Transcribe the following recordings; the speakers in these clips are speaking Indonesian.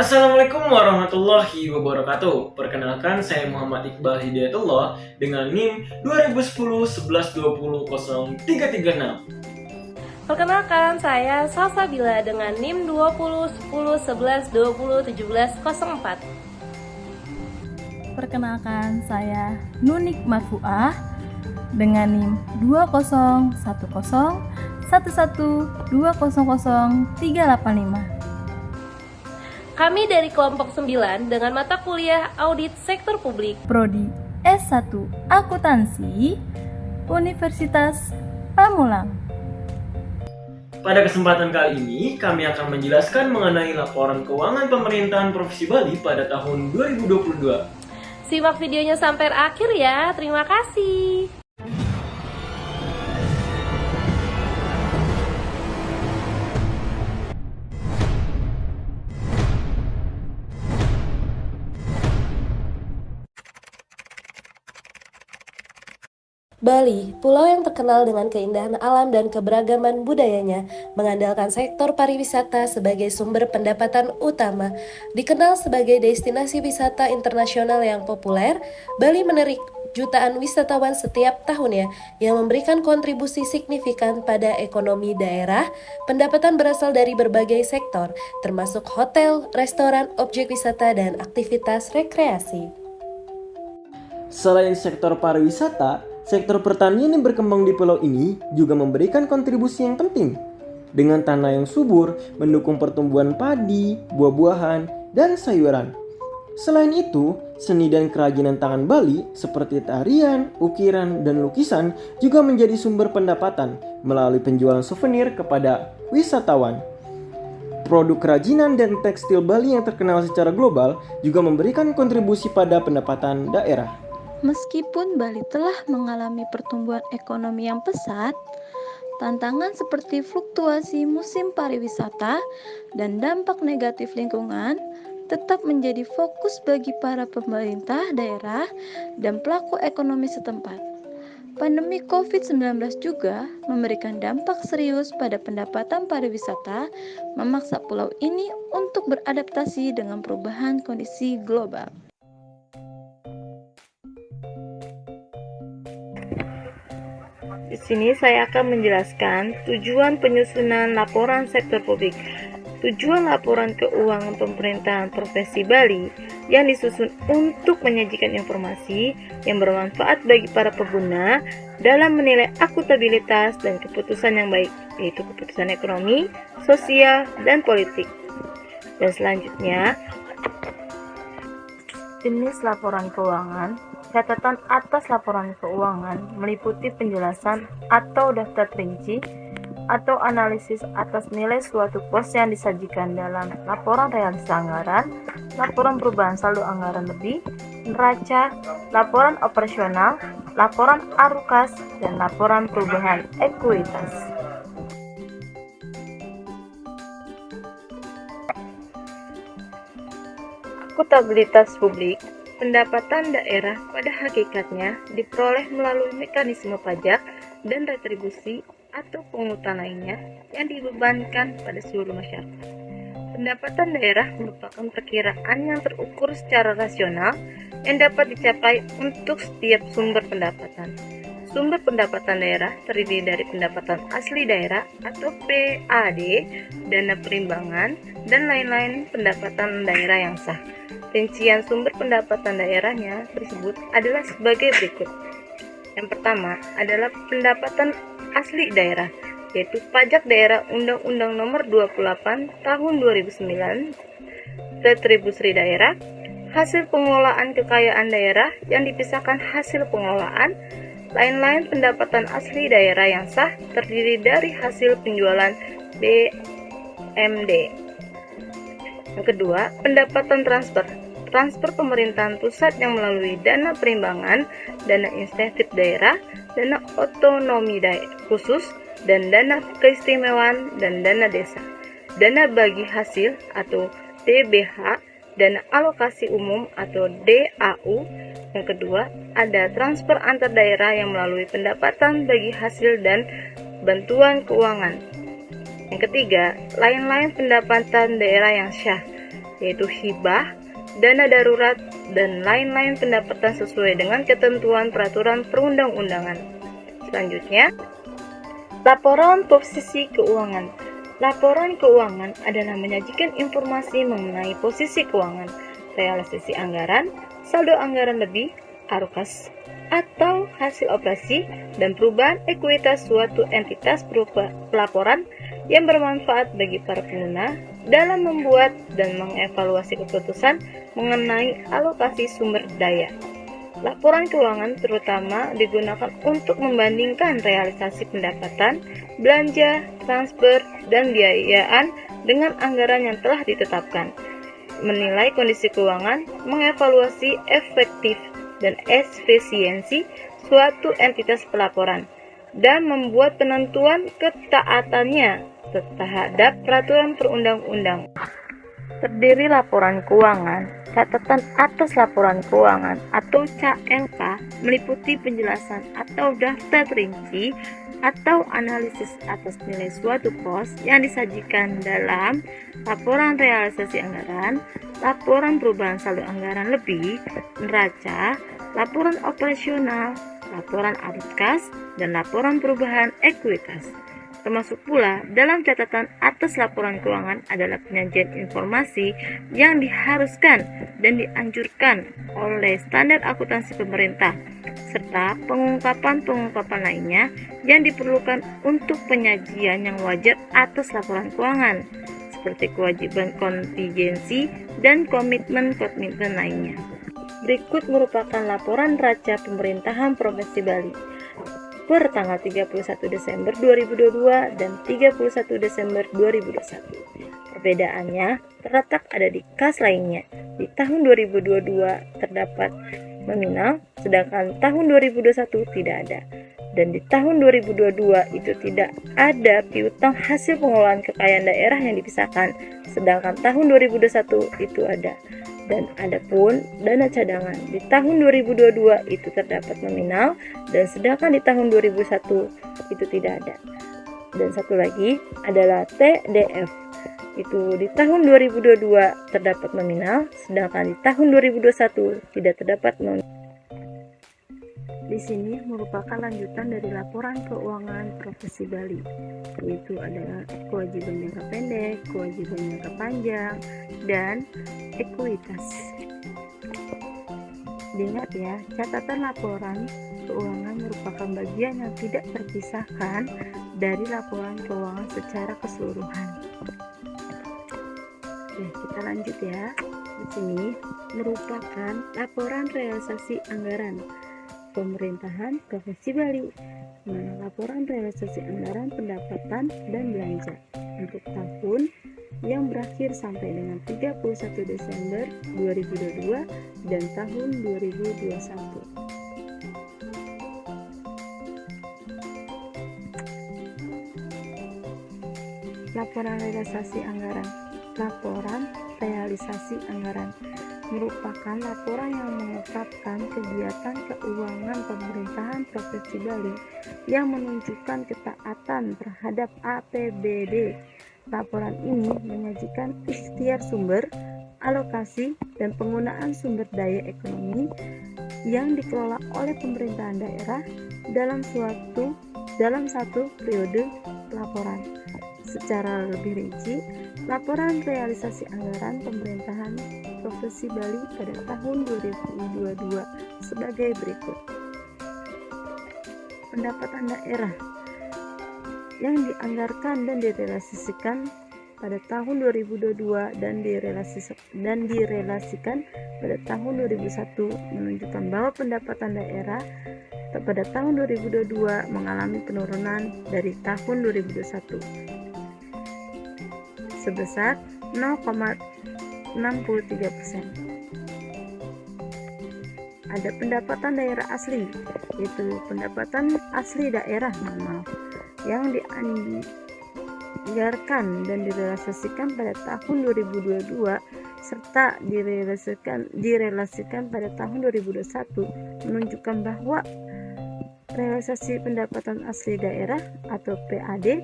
Assalamualaikum warahmatullahi wabarakatuh. Perkenalkan, saya Muhammad Iqbal Hidayatullah dengan NIM 2010 11 20 0336. Perkenalkan, saya Salsabila dengan NIM 20 10 11 20 17 04. Perkenalkan, saya Nunik Marfuah dengan NIM 20 10 11 200 385. Kami dari kelompok 9 dengan mata kuliah Audit Sektor Publik, Prodi S1 Akuntansi, Universitas Pamulang. Pada kesempatan kali ini, kami akan menjelaskan mengenai laporan keuangan pemerintahan Provinsi Bali pada tahun 2022. Simak videonya sampai akhir ya. Terima kasih. Bali, pulau yang terkenal dengan keindahan alam dan keberagaman budayanya, mengandalkan sektor pariwisata sebagai sumber pendapatan utama. Dikenal sebagai destinasi wisata internasional yang populer, Bali menarik jutaan wisatawan setiap tahunnya yang memberikan kontribusi signifikan pada ekonomi daerah. Pendapatan berasal dari berbagai sektor, termasuk hotel, restoran, objek wisata, dan aktivitas rekreasi. Selain sektor pariwisata, sektor pertanian yang berkembang di pulau ini juga memberikan kontribusi yang penting. Dengan tanah yang subur, mendukung pertumbuhan padi, buah-buahan, dan sayuran. Selain itu, seni dan kerajinan tangan Bali seperti tarian, ukiran, dan lukisan juga menjadi sumber pendapatan melalui penjualan souvenir kepada wisatawan. Produk kerajinan dan tekstil Bali yang terkenal secara global juga memberikan kontribusi pada pendapatan daerah. Meskipun Bali telah mengalami pertumbuhan ekonomi yang pesat, tantangan seperti fluktuasi musim pariwisata dan dampak negatif lingkungan tetap menjadi fokus bagi para pemerintah daerah dan pelaku ekonomi setempat. Pandemi COVID-19 juga memberikan dampak serius pada pendapatan pariwisata, memaksa pulau ini untuk beradaptasi dengan perubahan kondisi global. Di sini saya akan menjelaskan tujuan penyusunan laporan sektor publik. Tujuan laporan keuangan pemerintahan Provinsi Bali yang disusun untuk menyajikan informasi yang bermanfaat bagi para pengguna dalam menilai akuntabilitas dan keputusan yang baik, yaitu keputusan ekonomi, sosial, dan politik. Dan selanjutnya, jenis laporan keuangan. Catatan atas laporan keuangan meliputi penjelasan atau daftar rinci atau analisis atas nilai suatu pos yang disajikan dalam laporan realisasi anggaran, laporan perubahan saldo anggaran lebih, neraca, laporan operasional, laporan arukas, dan laporan perubahan ekuitas. Akuntabilitas publik. Pendapatan daerah pada hakikatnya diperoleh melalui mekanisme pajak dan retribusi atau pungutan lainnya yang dibebankan pada seluruh masyarakat. Pendapatan daerah merupakan perkiraan yang terukur secara rasional yang dapat dicapai untuk setiap sumber pendapatan. Sumber pendapatan daerah terdiri dari pendapatan asli daerah atau PAD, dana perimbangan, dan lain-lain pendapatan daerah yang sah. Rincian sumber pendapatan daerahnya tersebut adalah sebagai berikut. Yang pertama adalah pendapatan asli daerah, yaitu pajak daerah Undang-Undang Nomor 28 Tahun 2009, retribusi daerah, hasil pengelolaan kekayaan daerah yang dipisahkan hasil pengelolaan, lain-lain pendapatan asli daerah yang sah terdiri dari hasil penjualan BMD. Yang kedua, pendapatan transfer pemerintahan pusat yang melalui dana perimbangan, dana insentif daerah, dana otonomi khusus, dan dana keistimewaan dan dana desa. Dana bagi hasil atau DBH, dana alokasi umum atau DAU. Yang kedua, ada transfer antar daerah yang melalui pendapatan bagi hasil dan bantuan keuangan. Yang ketiga, lain-lain pendapatan daerah yang sah, yaitu hibah, dana darurat, dan lain-lain pendapatan sesuai dengan ketentuan peraturan perundang-undangan. Selanjutnya, laporan posisi keuangan. Laporan keuangan adalah menyajikan informasi mengenai posisi keuangan, realisasi anggaran, saldo anggaran lebih, ARUKAS, atau hasil operasi dan perubahan ekuitas suatu entitas berupa pelaporan yang bermanfaat bagi para pengguna dalam membuat dan mengevaluasi keputusan mengenai alokasi sumber daya. Laporan keuangan terutama digunakan untuk membandingkan realisasi pendapatan, belanja, transfer, dan biayaan dengan anggaran yang telah ditetapkan, menilai kondisi keuangan, mengevaluasi efektif dan efisiensi suatu entitas pelaporan, dan membuat penentuan ketaatannya terhadap peraturan perundang-undang. Terdiri laporan keuangan, catatan atas laporan keuangan atau CLK, meliputi penjelasan atau daftar rinci atau analisis atas nilai suatu pos yang disajikan dalam laporan realisasi anggaran, laporan perubahan saldo anggaran lebih, neraca, laporan operasional, laporan ARUKAS, dan laporan perubahan ekuitas. Termasuk pula dalam catatan atas laporan keuangan adalah penyajian informasi yang diharuskan dan dianjurkan oleh standar akuntansi pemerintah, serta pengungkapan-pengungkapan lainnya yang diperlukan untuk penyajian yang wajar atas laporan keuangan, seperti kewajiban kontingensi dan komitmen-komitmen lainnya. Berikut merupakan laporan neraca pemerintahan Provinsi Bali per tanggal 31 Desember 2022 dan 31 Desember 2021. Perbedaannya terletak ada di kas lainnya. Di tahun 2022 terdapat nominal, sedangkan tahun 2021 tidak ada. Dan di tahun 2022 itu tidak ada piutang hasil pengelolaan kekayaan daerah yang dipisahkan, sedangkan tahun 2021 itu ada. Dan adapun dana cadangan di tahun 2022 itu terdapat nominal, dan sedangkan di tahun 2001 itu tidak ada. Dan satu lagi adalah TDF, itu di tahun 2022 terdapat nominal, sedangkan di tahun 2021 tidak terdapat nominal. Di sini merupakan lanjutan dari laporan keuangan Provinsi Bali, yaitu adalah kewajiban jangka pendek, kewajiban jangka panjang, dan ekuitas. Diingat ya, catatan laporan keuangan merupakan bagian yang tidak terpisahkan dari laporan keuangan secara keseluruhan. Oke, kita lanjut ya. Di sini merupakan laporan realisasi anggaran pemerintahan Provinsi Bali. Laporan realisasi anggaran pendapatan dan belanja untuk tahun yang berakhir sampai dengan 31 Desember 2022 dan tahun 2021. Laporan realisasi anggaran. Laporan realisasi anggaran merupakan laporan yang mengungkapkan kegiatan keuangan pemerintahan Provinsi Bali yang menunjukkan ketaatan terhadap APBD. Laporan ini menyajikan ikhtiar sumber, alokasi, dan penggunaan sumber daya ekonomi yang dikelola oleh pemerintahan daerah dalam satu periode pelaporan. Secara lebih rinci, laporan realisasi anggaran pemerintahan Provinsi Bali pada tahun 2022 sebagai berikut. Pendapatan daerah yang dianggarkan dan direalisasikan pada tahun 2022 dan direlasikan pada tahun 2001 menunjukkan bahwa pendapatan daerah pada tahun 2022 mengalami penurunan dari tahun 2021 sebesar 0,63%. Ada pendapatan daerah asli, yaitu pendapatan asli daerah yang dianggarkan dan direalisasikan pada tahun 2022 serta direlasikan pada tahun 2021 menunjukkan bahwa realisasi pendapatan asli daerah atau PAD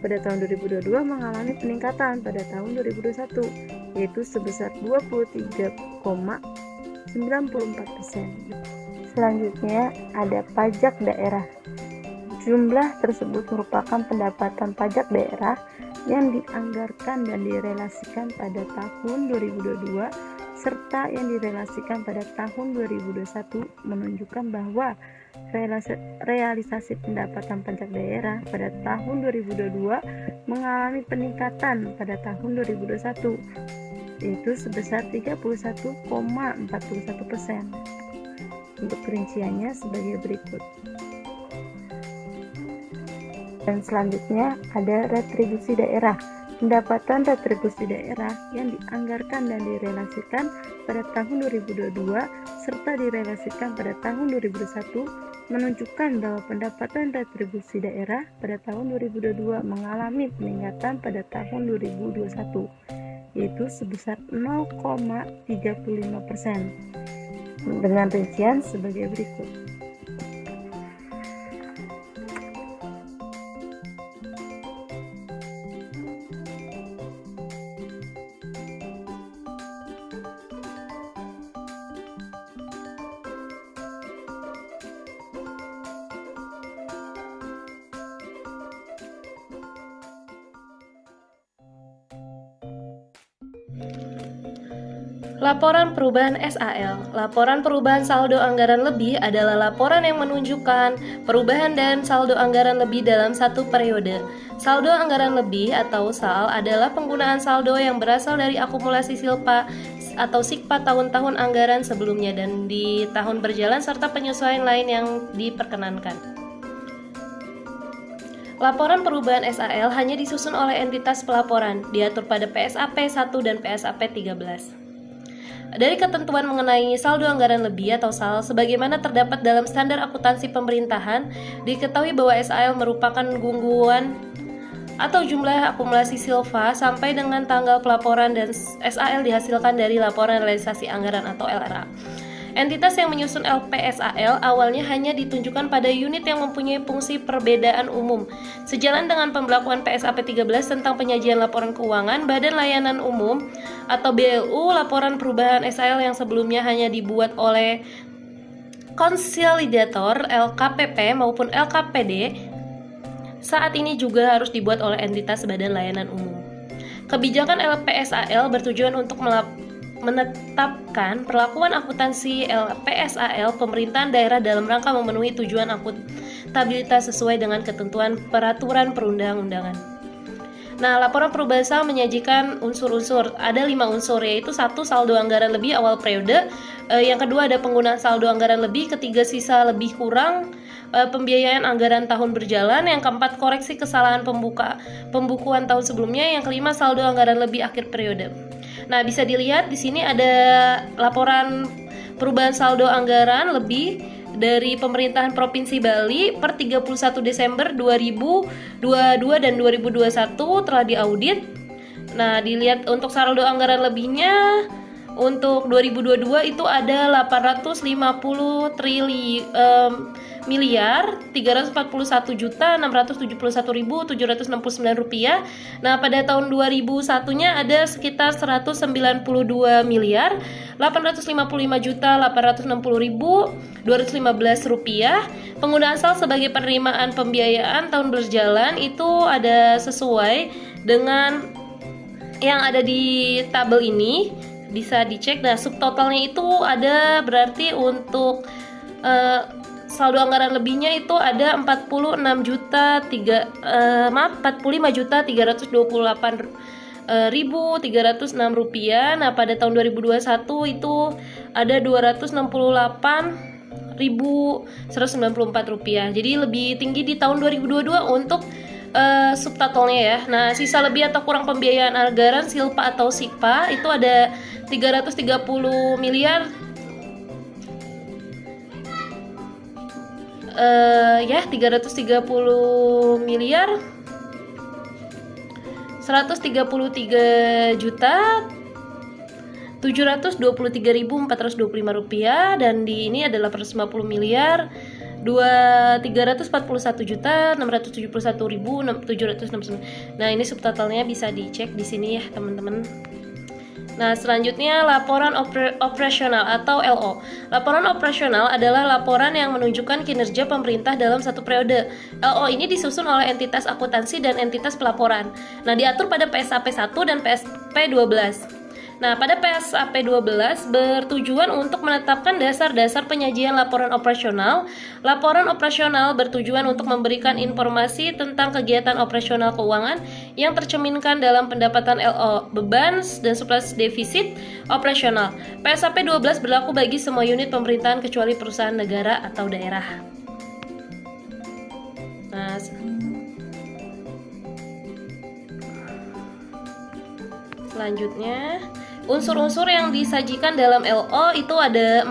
pada tahun 2022 mengalami peningkatan pada tahun 2021 yaitu sebesar 23,94%. Selanjutnya ada pajak daerah. Jumlah tersebut merupakan pendapatan pajak daerah yang dianggarkan dan direlasikan pada tahun 2022 serta yang direlasikan pada tahun 2021, menunjukkan bahwa realisasi pendapatan pajak daerah pada tahun 2022 mengalami peningkatan pada tahun 2021, yaitu sebesar 31,41%. Untuk perinciannya sebagai berikut. Dan selanjutnya ada retribusi daerah. Pendapatan retribusi daerah yang dianggarkan dan direlasikan pada tahun 2022 serta direlasikan pada tahun 2021 menunjukkan bahwa pendapatan retribusi daerah pada tahun 2022 mengalami peningkatan pada tahun 2021, yaitu sebesar 0,35%. Dengan rincian sebagai berikut. Laporan perubahan SAL. Laporan perubahan saldo anggaran lebih adalah laporan yang menunjukkan perubahan dan saldo anggaran lebih dalam satu periode. Saldo anggaran lebih atau SAL adalah penggunaan saldo yang berasal dari akumulasi silpa atau sikpa tahun-tahun anggaran sebelumnya dan di tahun berjalan serta penyesuaian lain yang diperkenankan. Laporan perubahan SAL hanya disusun oleh entitas pelaporan, diatur pada PSAP 1 dan PSAP 13. Dari ketentuan mengenai saldo anggaran lebih atau SAL sebagaimana terdapat dalam standar akuntansi pemerintahan, diketahui bahwa SAL merupakan gungguan atau jumlah akumulasi silpa sampai dengan tanggal pelaporan dan SAL dihasilkan dari laporan realisasi anggaran atau LRA. Entitas yang menyusun LPSAL awalnya hanya ditunjukkan pada unit yang mempunyai fungsi perbedaan umum. Sejalan dengan pembelakuan PSAP 13 tentang penyajian laporan keuangan, Badan Layanan Umum atau BLU, laporan perubahan SAL yang sebelumnya hanya dibuat oleh konsolidator LKPP maupun LKPD, saat ini juga harus dibuat oleh entitas Badan Layanan Umum. Kebijakan LPSAL bertujuan untuk menetapkan perlakuan akuntansi LPSAL pemerintahan daerah dalam rangka memenuhi tujuan akuntabilitas sesuai dengan ketentuan peraturan perundang-undangan. Nah, laporan perubahan SAL menyajikan unsur-unsur. Ada 5 unsur, yaitu 1. Saldo anggaran lebih awal periode, yang kedua ada penggunaan saldo anggaran lebih, ketiga sisa lebih kurang, pembiayaan anggaran tahun berjalan, yang keempat koreksi kesalahan pembukuan tahun sebelumnya, yang kelima saldo anggaran lebih akhir periode. Nah, bisa dilihat di sini ada laporan perubahan saldo anggaran lebih dari pemerintahan Provinsi Bali per 31 Desember 2022 dan 2021 telah diaudit. Nah, dilihat untuk saldo anggaran lebihnya untuk 2022 itu ada 850 miliar 341.671.769 rupiah. Nah, pada tahun 2001-nya ada sekitar 192 miliar 855.860.215 rupiah. Penggunaan SAL sebagai penerimaan pembiayaan tahun berjalan itu ada sesuai dengan yang ada di tabel ini, bisa dicek. Nah, subtotalnya itu ada berarti untuk saldo anggaran lebihnya itu ada 45.328.306 rupiah. Nah, pada tahun 2021 itu ada 268.194 rupiah. Jadi lebih tinggi di tahun 2022 untuk subtotalnya ya. Nah, sisa lebih atau kurang pembiayaan anggaran silpa atau sikpa itu ada 330 miliar 330 miliar 133 juta 723.425 rupiah, dan di ini adalah 850 miliar 341.671.769. Nah, ini subtotalnya bisa dicek di sini ya teman-teman. Nah, selanjutnya laporan operasional atau LO. Laporan operasional adalah laporan yang menunjukkan kinerja pemerintah dalam satu periode. LO ini disusun oleh entitas akuntansi dan entitas pelaporan. Nah, diatur pada PSAP 1 dan PSP 12. Nah, pada PSAP 12 bertujuan untuk menetapkan dasar-dasar penyajian laporan operasional. Laporan operasional bertujuan untuk memberikan informasi tentang kegiatan operasional keuangan yang tercerminkan dalam pendapatan LO, beban dan surplus defisit operasional. PSAP 12 berlaku bagi semua unit pemerintahan kecuali perusahaan negara atau daerah. Nah, selanjutnya, unsur-unsur yang disajikan dalam LO itu ada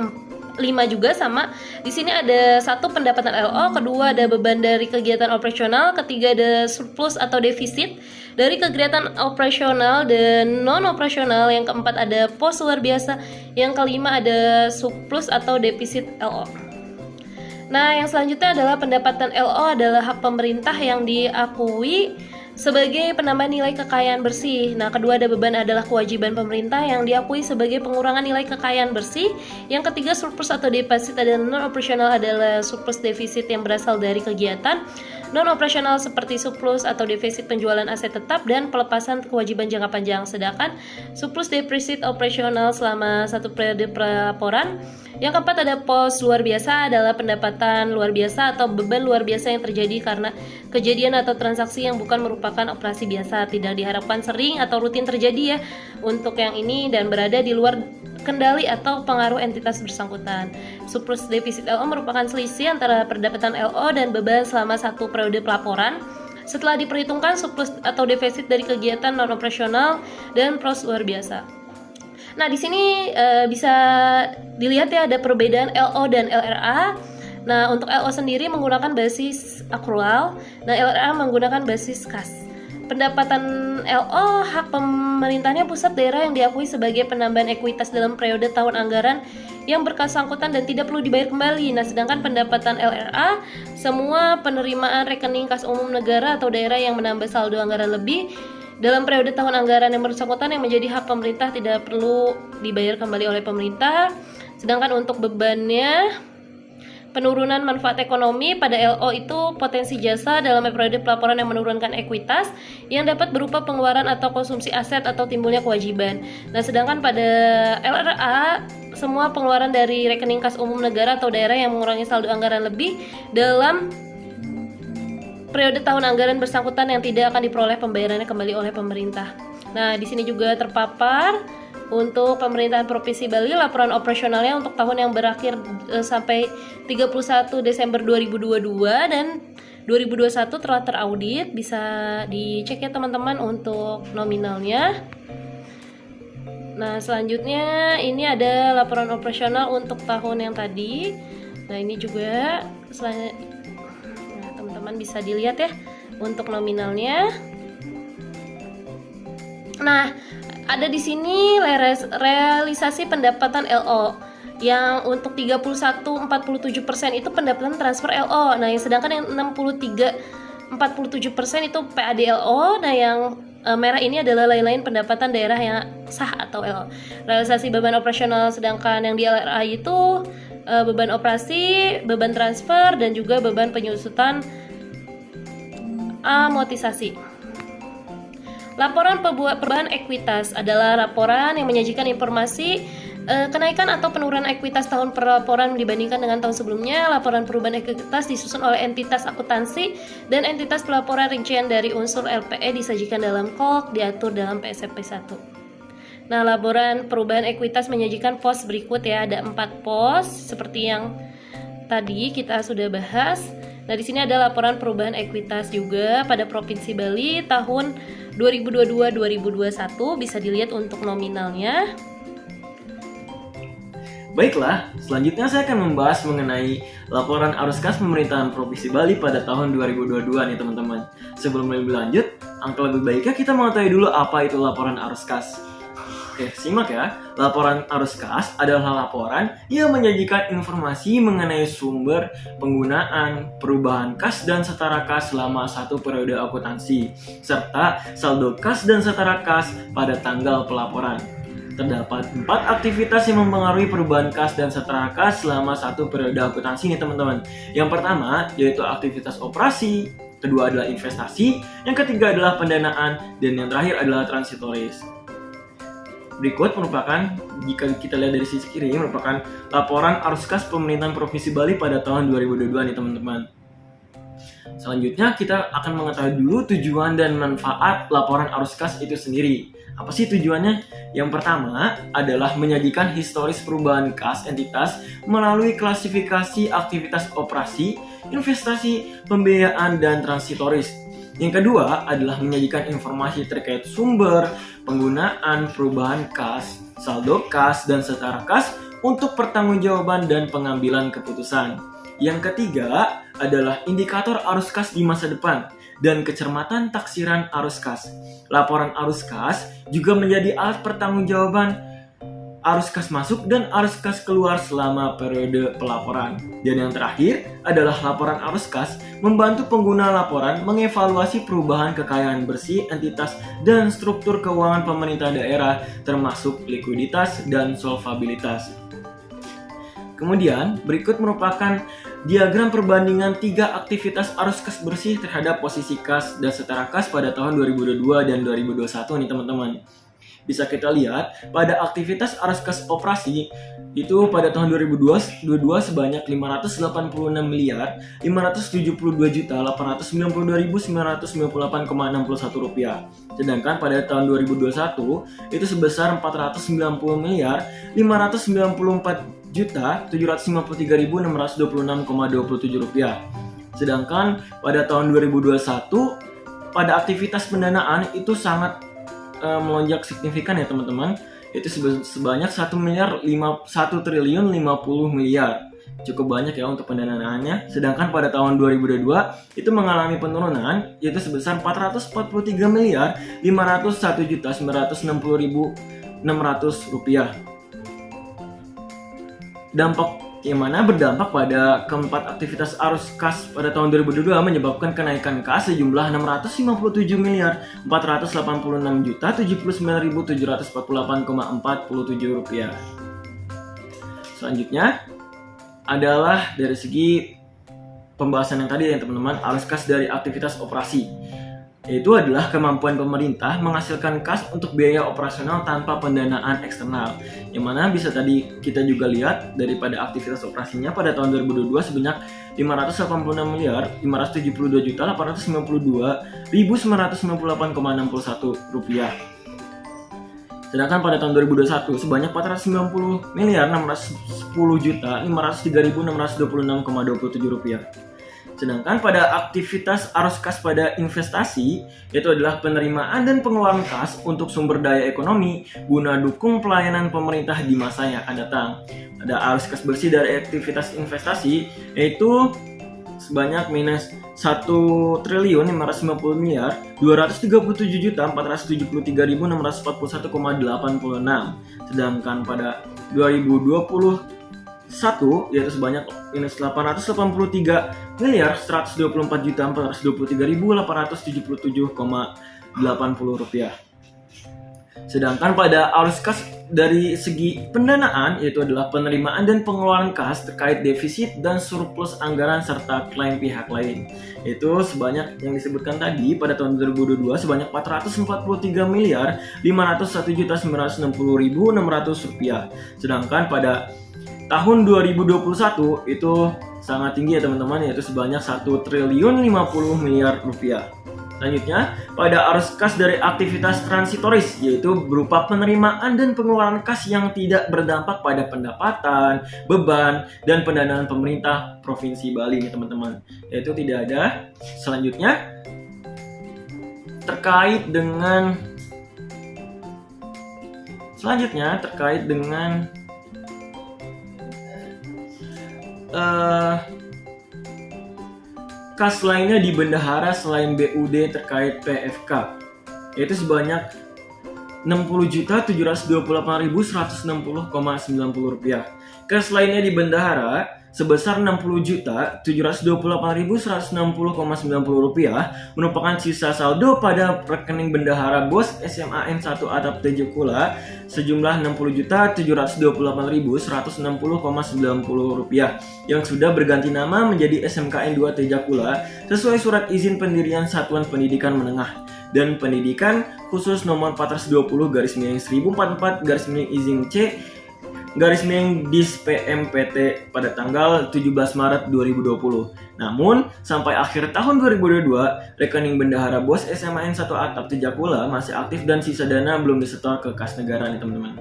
5 juga sama. Di sini ada 1 pendapatan LO, kedua ada beban dari kegiatan operasional, ketiga ada surplus atau defisit dari kegiatan operasional dan non operasional, yang keempat ada pos luar biasa, yang kelima ada surplus atau defisit LO. Nah, yang selanjutnya adalah pendapatan LO adalah hak pemerintah yang diakui sebagai penambahan nilai kekayaan bersih. Nah, kedua ada beban adalah kewajiban pemerintah yang diakui sebagai pengurangan nilai kekayaan bersih. Yang ketiga surplus atau defisit adalah non operasional adalah surplus defisit yang berasal dari kegiatan non operasional seperti surplus atau defisit penjualan aset tetap dan pelepasan kewajiban jangka panjang. Sedangkan surplus defisit operasional selama satu periode pelaporan. Yang keempat ada pos luar biasa adalah pendapatan luar biasa atau beban luar biasa yang terjadi karena kejadian atau transaksi yang bukan merupakan operasi biasa, tidak diharapkan sering atau rutin terjadi ya untuk yang ini dan berada di luar kendali atau pengaruh entitas bersangkutan. Surplus defisit LO merupakan selisih antara pendapatan LO dan beban selama satu periode pelaporan setelah diperhitungkan surplus atau defisit dari kegiatan non operasional dan pos luar biasa. Nah, di sini bisa dilihat ya ada perbedaan LO dan LRA. Nah, untuk LO sendiri menggunakan basis akrual, nah LRA menggunakan basis kas. Pendapatan LO hak pemerintahnya pusat daerah yang diakui sebagai penambahan ekuitas dalam periode tahun anggaran yang berkersangkutan dan tidak perlu dibayar kembali. Nah, sedangkan pendapatan LRA semua penerimaan rekening kas umum negara atau daerah yang menambah saldo anggaran lebih dalam periode tahun anggaran yang bersangkutan yang menjadi hak pemerintah tidak perlu dibayar kembali oleh pemerintah. Sedangkan untuk bebannya, penurunan manfaat ekonomi pada LO itu potensi jasa dalam periode pelaporan yang menurunkan ekuitas yang dapat berupa pengeluaran atau konsumsi aset atau timbulnya kewajiban. Nah, sedangkan pada LRA semua pengeluaran dari rekening kas umum negara atau daerah yang mengurangi saldo anggaran lebih dalam periode tahun anggaran bersangkutan yang tidak akan diperoleh pembayarannya kembali oleh pemerintah. Nah, di sini juga terpapar untuk pemerintahan Provinsi Bali laporan operasionalnya untuk tahun yang berakhir sampai 31 Desember 2022 dan 2021 telah teraudit. Bisa dicek ya teman-teman untuk nominalnya. Nah, selanjutnya ini ada laporan operasional untuk tahun yang tadi. Nah, ini juga teman-teman bisa dilihat ya untuk nominalnya. Nah, ada di sini realisasi pendapatan LO yang untuk 31,47% itu pendapatan transfer LO. Nah, yang sedangkan yang 63,47% itu PADLO. Nah, yang merah ini adalah lain-lain pendapatan daerah yang sah atau LO. Realisasi beban operasional sedangkan yang di LRA itu beban operasi, beban transfer dan juga beban penyusutan amortisasi. Laporan perubahan ekuitas adalah laporan yang menyajikan informasi kenaikan atau penurunan ekuitas tahun pelaporan dibandingkan dengan tahun sebelumnya. Laporan perubahan ekuitas disusun oleh entitas akuntansi dan entitas pelaporan rincian dari unsur LPE disajikan dalam KOK diatur dalam PSAP 1. Nah, laporan perubahan ekuitas menyajikan pos berikut ya, ada 4 pos seperti yang tadi kita sudah bahas. Nah, di sini ada laporan perubahan ekuitas juga pada Provinsi Bali tahun 2022-2021, bisa dilihat untuk nominalnya. Baiklah, selanjutnya saya akan membahas mengenai laporan arus kas pemerintahan Provinsi Bali pada tahun 2022 nih teman-teman. Sebelum lebih lanjut, angka lebih baiknya kita mengetahui dulu apa itu laporan arus kas. Oke, simak ya. Laporan arus kas adalah laporan yang menyajikan informasi mengenai sumber penggunaan, perubahan kas dan setara kas selama satu periode akuntansi, serta saldo kas dan setara kas pada tanggal pelaporan. Terdapat 4 aktivitas yang mempengaruhi perubahan kas dan setara kas selama satu periode akuntansi nih teman-teman. Yang pertama yaitu aktivitas operasi, kedua adalah investasi, yang ketiga adalah pendanaan, dan yang terakhir adalah transitoris. Berikut merupakan, jika kita lihat dari sisi kiri, merupakan laporan arus kas pemerintahan Provinsi Bali pada tahun 2022 nih teman-teman. Selanjutnya kita akan mengetahui dulu tujuan dan manfaat laporan arus kas itu sendiri. Apa sih tujuannya? Yang pertama adalah menyajikan historis perubahan kas entitas melalui klasifikasi aktivitas operasi, investasi, pembiayaan, dan transitoris. Yang kedua adalah menyajikan informasi terkait sumber, penggunaan, perubahan kas, saldo kas, dan setara kas untuk pertanggungjawaban dan pengambilan keputusan. Yang ketiga adalah indikator arus kas di masa depan dan kecermatan taksiran arus kas. Laporan arus kas juga menjadi alat pertanggungjawaban arus kas masuk dan arus kas keluar selama periode pelaporan. Dan yang terakhir adalah laporan arus kas membantu pengguna laporan mengevaluasi perubahan kekayaan bersih entitas dan struktur keuangan pemerintah daerah termasuk likuiditas dan solvabilitas. Kemudian berikut merupakan diagram perbandingan 3 aktivitas arus kas bersih terhadap posisi kas dan setara kas pada tahun 2022 dan 2021 nih teman-teman. Bisa kita lihat pada aktivitas arus kas operasi itu pada tahun 2022 sebanyak 586 miliar 572 juta 892.998,61 rupiah. Sedangkan pada tahun 2021 itu sebesar 490 miliar 594 juta 753.626,27 rupiah. Sedangkan pada tahun 2021 pada aktivitas pendanaan itu sangat melonjak signifikan ya teman-teman. Itu sebanyak 1 triliun 50 miliar. Cukup banyak ya untuk pendanaannya. Sedangkan pada tahun 2022 itu mengalami penurunan yaitu sebesar 443 miliar 501 juta 960.600 rupiah. Dampak yang mana berdampak pada keempat aktivitas arus kas pada tahun 2022 menyebabkan kenaikan kas sejumlah 657 miliar 486 juta 79.748,47 rupiah. Selanjutnya adalah dari segi pembahasan yang tadi ya teman-teman, arus kas dari aktivitas operasi. Itu adalah kemampuan pemerintah menghasilkan kas untuk biaya operasional tanpa pendanaan eksternal. Yang mana bisa tadi kita juga lihat daripada aktivitas operasinya pada tahun 2022 sebanyak 586 miliar 572 juta 892.998,61 rupiah. Sedangkan pada tahun 2021 sebanyak 490 miliar 610 juta 503.626,27 rupiah. Sedangkan pada aktivitas arus kas pada investasi, yaitu adalah penerimaan dan pengeluaran kas untuk sumber daya ekonomi guna dukung pelayanan pemerintah di masa yang akan datang. Ada arus kas bersih dari aktivitas investasi, yaitu sebanyak minus 1 triliun 550 miliar 237 juta 473.641,86. Sedangkan pada 2021 yaitu sebanyak minus 883 miliar 124 juta 423.877,80 rupiah. Sedangkan pada arus kas dari segi pendanaan yaitu adalah penerimaan dan pengeluaran kas terkait defisit dan surplus anggaran serta klaim pihak lain. Itu sebanyak yang disebutkan tadi pada tahun 2022 sebanyak 443 miliar 501 juta 960.600 rupiah. Sedangkan pada tahun 2021 itu sangat tinggi ya teman-teman, yaitu sebanyak 1 triliun 50 miliar rupiah. Selanjutnya, pada arus kas dari aktivitas transitoris, yaitu berupa penerimaan dan pengeluaran kas yang tidak berdampak pada pendapatan, beban, dan pendanaan pemerintah Provinsi Bali nih teman-teman. Yaitu tidak ada. Selanjutnya, terkait dengan kas lainnya di bendahara selain BUD terkait PFK, yaitu sebanyak 60.728.160,90 rupiah. Kas lainnya di bendahara sebesar Rp60.728.160,90 merupakan sisa saldo pada rekening bendahara BOS SMAN 1 Atap Tejakula sejumlah Rp60.728.160,90 yang sudah berganti nama menjadi SMKN 2 Tejakula sesuai surat izin pendirian Satuan Pendidikan Menengah dan Pendidikan Khusus nomor 420/1044/izin C/Dis PMPT pada tanggal 17 Maret 2020. Namun, sampai akhir tahun 2022, rekening bendahara BOS SMAN 1 Atap Tejakula masih aktif dan sisa dana belum disetor ke kas negara nih teman-teman.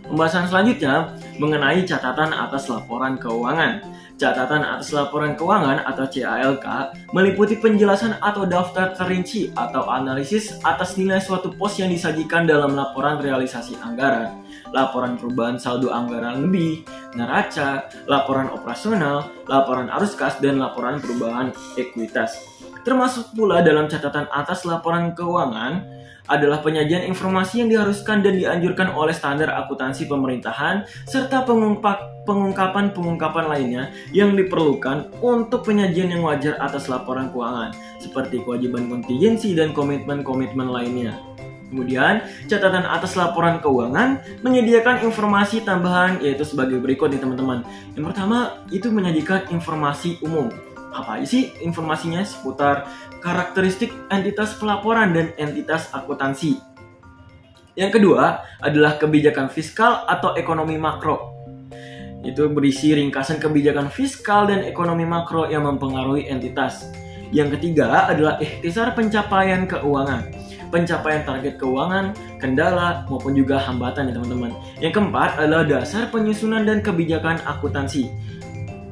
Pembahasan selanjutnya mengenai catatan atas laporan keuangan. Catatan atas laporan keuangan atau CALK meliputi penjelasan atau daftar terinci atau analisis atas nilai suatu pos yang disajikan dalam laporan realisasi anggaran, laporan perubahan saldo anggaran lebih, neraca, laporan operasional, laporan arus kas, dan laporan perubahan ekuitas. Termasuk pula dalam catatan atas laporan keuangan adalah penyajian informasi yang diharuskan dan dianjurkan oleh standar akuntansi pemerintahan serta pengungkapan lainnya yang diperlukan untuk penyajian yang wajar atas laporan keuangan seperti kewajiban kontingensi dan komitmen-komitmen lainnya. Kemudian, catatan atas laporan keuangan menyediakan informasi tambahan yaitu sebagai berikut nih teman-teman. Yang pertama, itu menyajikan informasi umum. Apa sih informasinya seputar karakteristik entitas pelaporan dan entitas akuntansi. Yang kedua adalah kebijakan fiskal atau ekonomi makro. Itu berisi ringkasan kebijakan fiskal dan ekonomi makro yang mempengaruhi entitas. Yang ketiga adalah ikhtisar pencapaian keuangan. Pencapaian target keuangan, kendala, maupun juga hambatan ya teman-teman. Yang keempat adalah dasar penyusunan dan kebijakan akuntansi,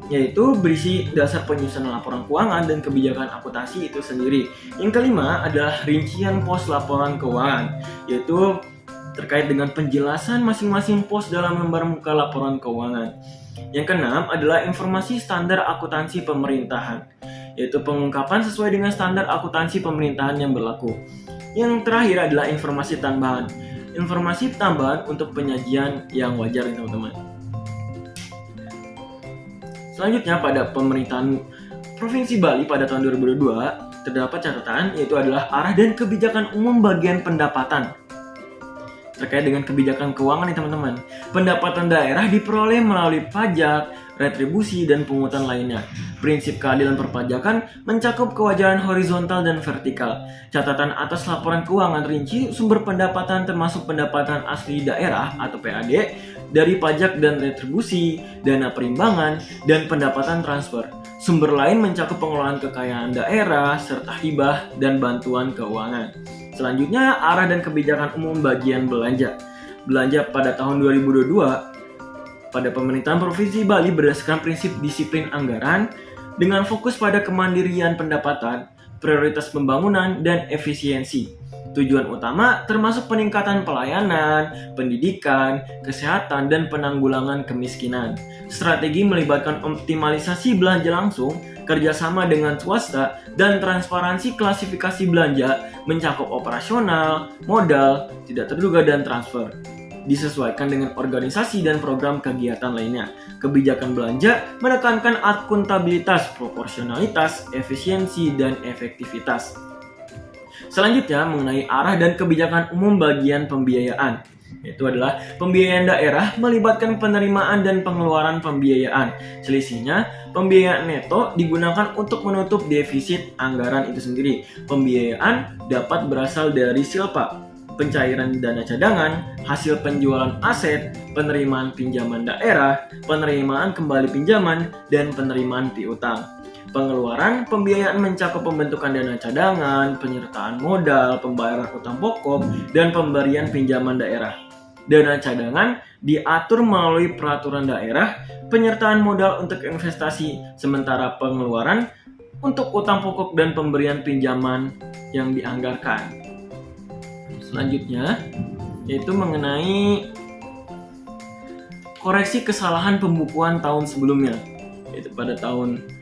yaitu berisi dasar penyusunan laporan keuangan dan kebijakan akuntansi itu sendiri. Yang kelima adalah rincian pos laporan keuangan, yaitu terkait dengan penjelasan masing-masing pos dalam lembar muka laporan keuangan. Yang keenam adalah informasi standar akuntansi pemerintahan, yaitu pengungkapan sesuai dengan standar akuntansi pemerintahan yang berlaku. Yang terakhir adalah informasi tambahan. Informasi tambahan untuk penyajian yang wajar ya teman-teman. Selanjutnya pada pemerintahan Provinsi Bali pada tahun 2022 terdapat catatan yaitu adalah arah dan kebijakan umum bagian pendapatan. Terkait dengan kebijakan keuangan nih teman-teman, pendapatan daerah diperoleh melalui pajak, retribusi, dan pungutan lainnya. Prinsip keadilan perpajakan mencakup kewajaran horizontal dan vertikal. Catatan atas laporan keuangan rinci sumber pendapatan termasuk pendapatan asli daerah atau PAD, dari pajak dan retribusi, dana perimbangan, dan pendapatan transfer. Sumber lain mencakup pengelolaan kekayaan daerah, serta hibah dan bantuan keuangan. Selanjutnya, arah dan kebijakan umum bagian belanja. Belanja pada tahun 2022 pada pemerintahan Provinsi Bali berdasarkan prinsip disiplin anggaran dengan fokus pada kemandirian pendapatan, prioritas pembangunan, dan efisiensi. Tujuan utama termasuk peningkatan pelayanan, pendidikan, kesehatan, dan penanggulangan kemiskinan. Strategi melibatkan optimalisasi belanja langsung, kerjasama dengan swasta, dan transparansi klasifikasi belanja mencakup operasional, modal, tidak terduga, dan transfer. Disesuaikan dengan organisasi dan program kegiatan lainnya. Kebijakan belanja menekankan akuntabilitas, proporsionalitas, efisiensi, dan efektivitas. Selanjutnya mengenai arah dan kebijakan umum bagian pembiayaan, yaitu adalah pembiayaan daerah melibatkan penerimaan dan pengeluaran pembiayaan. Selisihnya, pembiayaan neto digunakan untuk menutup defisit anggaran itu sendiri. Pembiayaan dapat berasal dari silpa, pencairan dana cadangan, hasil penjualan aset, penerimaan pinjaman daerah, penerimaan kembali pinjaman, dan penerimaan piutang. Pengeluaran pembiayaan mencakup pembentukan dana cadangan, penyertaan modal, pembayaran utang pokok, dan pemberian pinjaman daerah. Dana cadangan diatur melalui peraturan daerah, penyertaan modal untuk investasi, sementara pengeluaran untuk utang pokok dan pemberian pinjaman yang dianggarkan. Selanjutnya, yaitu mengenai koreksi kesalahan pembukuan tahun sebelumnya, yaitu pada tahun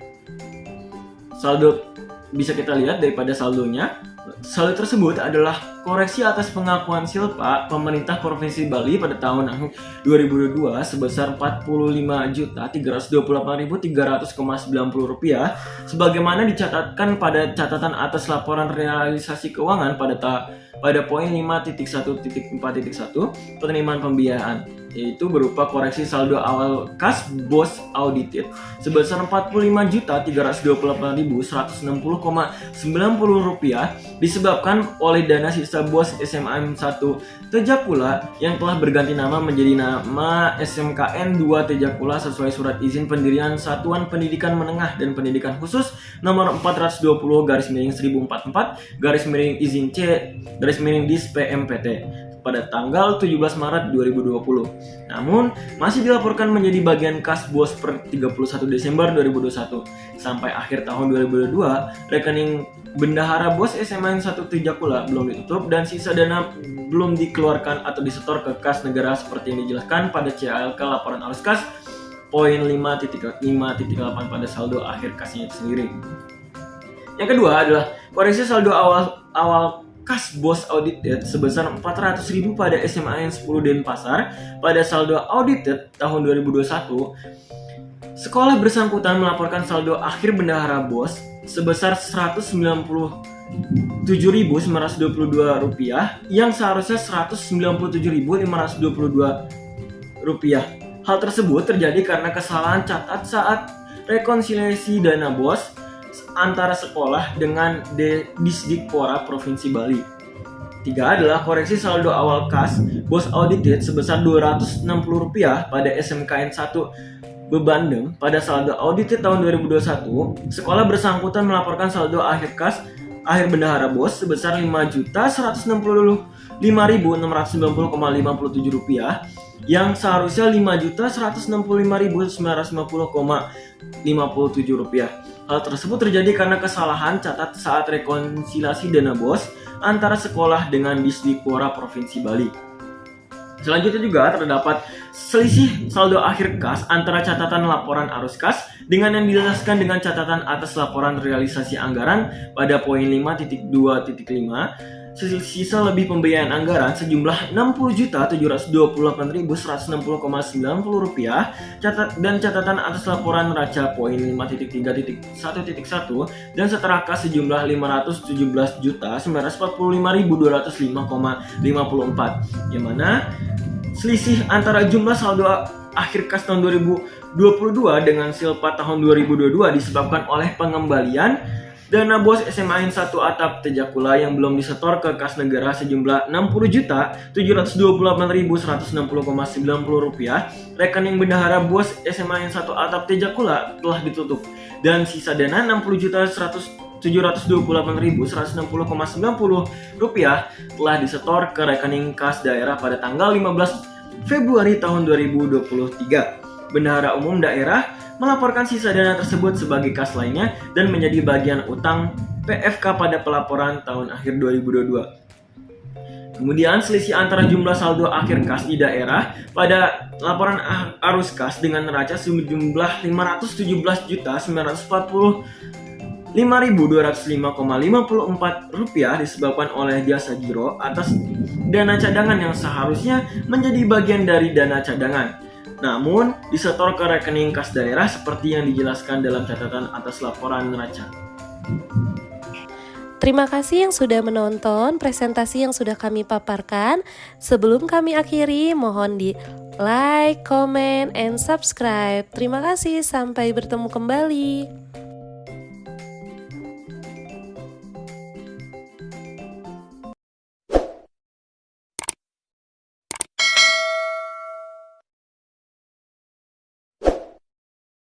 saldo bisa kita lihat daripada saldonya saldo tersebut adalah koreksi atas pengakuan silpa pemerintah Provinsi Bali pada tahun 2022 sebesar Rp45.328.300,90 sebagaimana dicatatkan pada catatan atas laporan realisasi keuangan pada poin 5.1.4.1 penerimaan pembiayaan, yaitu berupa koreksi saldo awal kas BOS audited sebesar Rp45.328.160,90 disebabkan oleh dana sisa BOS SMKN 1 Tejakula yang telah berganti nama menjadi nama SMKN 2 Tejakula sesuai surat izin pendirian Satuan Pendidikan Menengah dan Pendidikan Khusus nomor 420/1044/izin C/Dis PMPT pada tanggal 17 Maret 2020. Namun, masih dilaporkan menjadi bagian kas BOS per 31 Desember 2021. Sampai akhir tahun 2022, rekening bendahara BOS SMKN 1 Tejakula belum ditutup dan sisa dana belum dikeluarkan atau disetor ke kas negara seperti yang dijelaskan pada CALK laporan arus kas poin 5.5.8 pada saldo akhir kasnya itu sendiri. Yang kedua adalah koreksi saldo awal kas BOS audited sebesar Rp400.000 pada SMKN 10 Denpasar pada saldo audited tahun 2021. Sekolah bersangkutan melaporkan saldo akhir bendahara BOS sebesar Rp197.922 yang seharusnya Rp197.522. Hal tersebut terjadi karena kesalahan catat saat rekonsiliasi dana BOS antara sekolah dengan Disdikpora Provinsi Bali. 3 adalah koreksi saldo awal kas BOS audited sebesar Rp260 pada SMKN 1 Bebandem pada saldo audited tahun 2021. Sekolah bersangkutan melaporkan saldo akhir kas akhir bendahara BOS sebesar Rp5.165.690,57 yang seharusnya Rp5.165.950,57. Hal tersebut terjadi karena kesalahan catat saat rekonsiliasi dana BOS antara sekolah dengan Disdikpora Provinsi Bali. Selanjutnya juga terdapat selisih saldo akhir kas antara catatan laporan arus kas dengan yang dijelaskan dengan catatan atas laporan realisasi anggaran pada poin 5.2.5. Sisa lebih pembiayaan anggaran sejumlah Rp60.728.160,90 dan catatan atas laporan neraca poin 5.3.1.1 dan setara kas sejumlah Rp517.945.205,54 yang mana selisih antara jumlah saldo akhir kas tahun 2022 dengan silpa tahun 2022 disebabkan oleh pengembalian dana BOS SMKN 1 Atap Tejakula yang belum disetor ke kas negara sejumlah Rp60.728.160,90. Rekening bendahara BOS SMKN 1 Atap Tejakula telah ditutup dan sisa dana Rp60.728.160,90 telah disetor ke rekening kas daerah pada tanggal 15 Februari tahun 2023. Bendahara umum daerah melaporkan sisa dana tersebut sebagai kas lainnya dan menjadi bagian utang PFK pada pelaporan tahun akhir 2022. Kemudian selisih antara jumlah saldo akhir kas di daerah pada laporan arus kas dengan neraca sejumlah Rp5.945.205,54 disebabkan oleh jasa giro atas dana cadangan yang seharusnya menjadi bagian dari dana cadangan, namun disetor ke rekening kas daerah seperti yang dijelaskan dalam catatan atas laporan neraca. Terima kasih yang sudah menonton presentasi yang sudah kami paparkan. Sebelum kami akhiri, mohon di like, comment, and subscribe. Terima kasih, sampai bertemu kembali.